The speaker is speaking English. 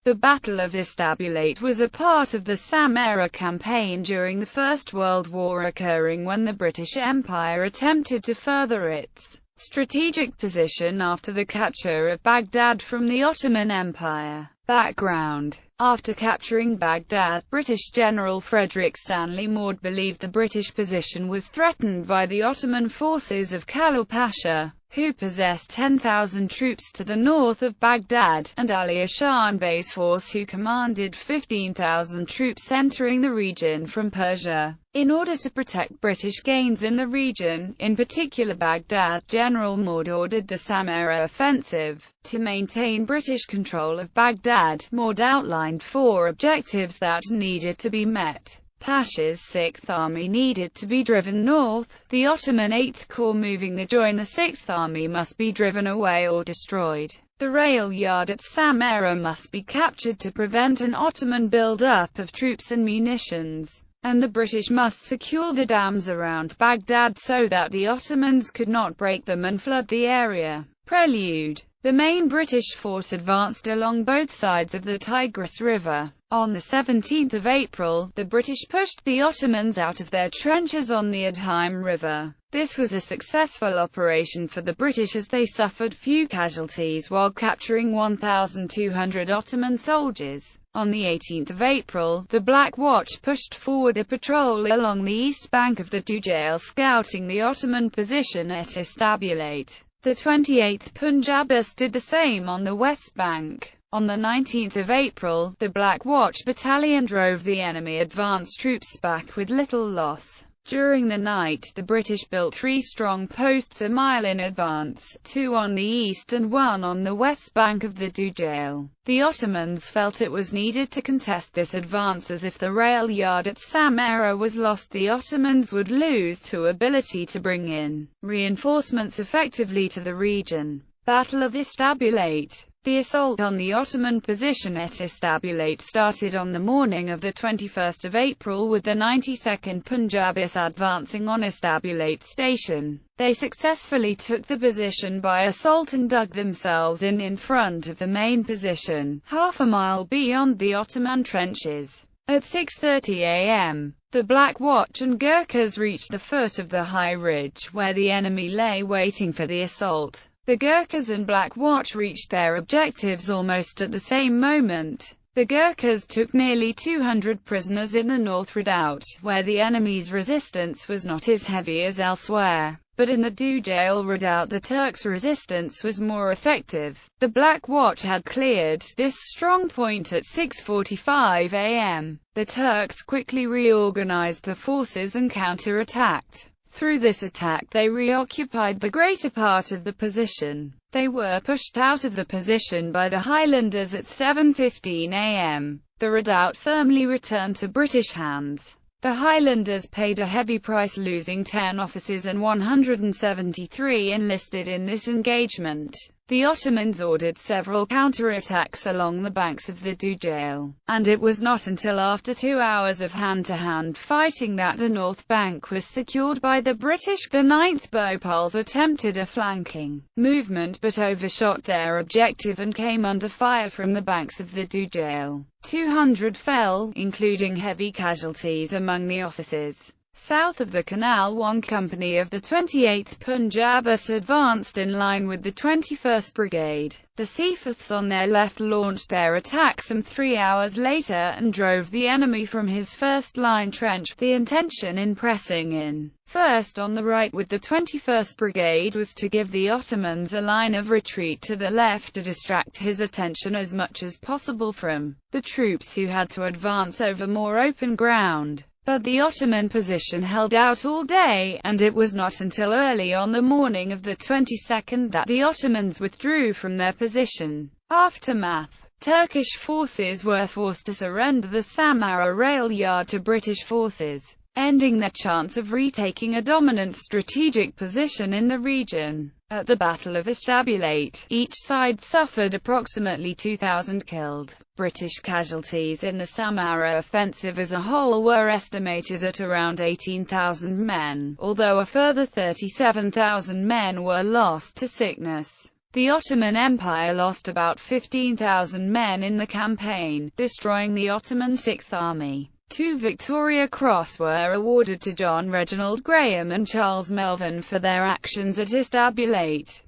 The Battle of Istabulat was a part of the Samara campaign during the First World War, occurring when the British Empire attempted to further its strategic position after the capture of Baghdad from the Ottoman Empire. Background: after capturing Baghdad, British General Frederick Stanley Maude believed the British position was threatened by the Ottoman forces of Khalil Pasha, who possessed 10,000 troops to the north of Baghdad, and Ali Hassan Bey's force, who commanded 15,000 troops entering the region from Persia. In order to protect British gains in the region, in particular Baghdad, General Maude ordered the Samara offensive. To maintain British control of Baghdad, Maude outlined 4 objectives that needed to be met. Pasha's 6th Army needed to be driven north, the Ottoman 8th Corps moving to join the 6th Army must be driven away or destroyed. The rail yard at Samara must be captured to prevent an Ottoman build-up of troops and munitions, and the British must secure the dams around Baghdad so that the Ottomans could not break them and flood the area. Prelude: the main British force advanced along both sides of the Tigris River. On 17 April, the British pushed the Ottomans out of their trenches on the Adheim River. This was a successful operation for the British as they suffered few casualties while capturing 1,200 Ottoman soldiers. On 18 April, the Black Watch pushed forward a patrol along the east bank of the Dujail, scouting the Ottoman position at Istabulat. The 28th Punjabis did the same on the west bank. On 19 April, the Black Watch Battalion drove the enemy advance troops back with little loss. During the night, the British built 3 strong posts a mile in advance, 2 on the east and 1 on the west bank of the Dujail. The Ottomans felt it was needed to contest this advance, as if the rail yard at Samara was lost, the Ottomans would lose the ability to bring in reinforcements effectively to the region. Battle of Istabulat. The assault on the Ottoman position at Istabulat started on the morning of 21 April with the 92nd Punjabis advancing on Istabulat station. They successfully took the position by assault and dug themselves in front of the main position, half a mile beyond the Ottoman trenches. At 6:30 a.m., the Black Watch and Gurkhas reached the foot of the high ridge where the enemy lay waiting for the assault. The Gurkhas and Black Watch reached their objectives almost at the same moment. The Gurkhas took nearly 200 prisoners in the North Redoubt, where the enemy's resistance was not as heavy as elsewhere. But in the Dujail Redoubt the Turks' resistance was more effective. The Black Watch had cleared this strong point at 6:45 a.m. The Turks quickly reorganized the forces and counter-attacked. Through this attack they reoccupied the greater part of the position. They were pushed out of the position by the Highlanders at 7:15 a.m. The redoubt firmly returned to British hands. The Highlanders paid a heavy price, losing 10 officers and 173 enlisted in this engagement. The Ottomans ordered several counterattacks along the banks of the Dujail, and it was not until after 2 hours of hand-to-hand fighting that the north bank was secured by the British. The 9th Bhopals attempted a flanking movement but overshot their objective and came under fire from the banks of the Dujail. 200 fell, including heavy casualties among the officers. South of the canal, 1 company of the 28th Punjabis advanced in line with the 21st Brigade. The Seaforths on their left launched their attack some 3 hours later and drove the enemy from his first-line trench. The intention in pressing in first on the right with the 21st Brigade was to give the Ottomans a line of retreat to the left to distract his attention as much as possible from the troops who had to advance over more open ground. But the Ottoman position held out all day, and it was not until early on the morning of the 22nd that the Ottomans withdrew from their position. Aftermath: Turkish forces were forced to surrender the Samara rail yard to British forces, ending their chance of retaking a dominant strategic position in the region. At the Battle of Istabulat, each side suffered approximately 2,000 killed. British casualties in the Samara offensive as a whole were estimated at around 18,000 men, although a further 37,000 men were lost to sickness. The Ottoman Empire lost about 15,000 men in the campaign, destroying the Ottoman Sixth Army. 2 Victoria Cross were awarded to John Reginald Graham and Charles Melvin for their actions at Istabulat.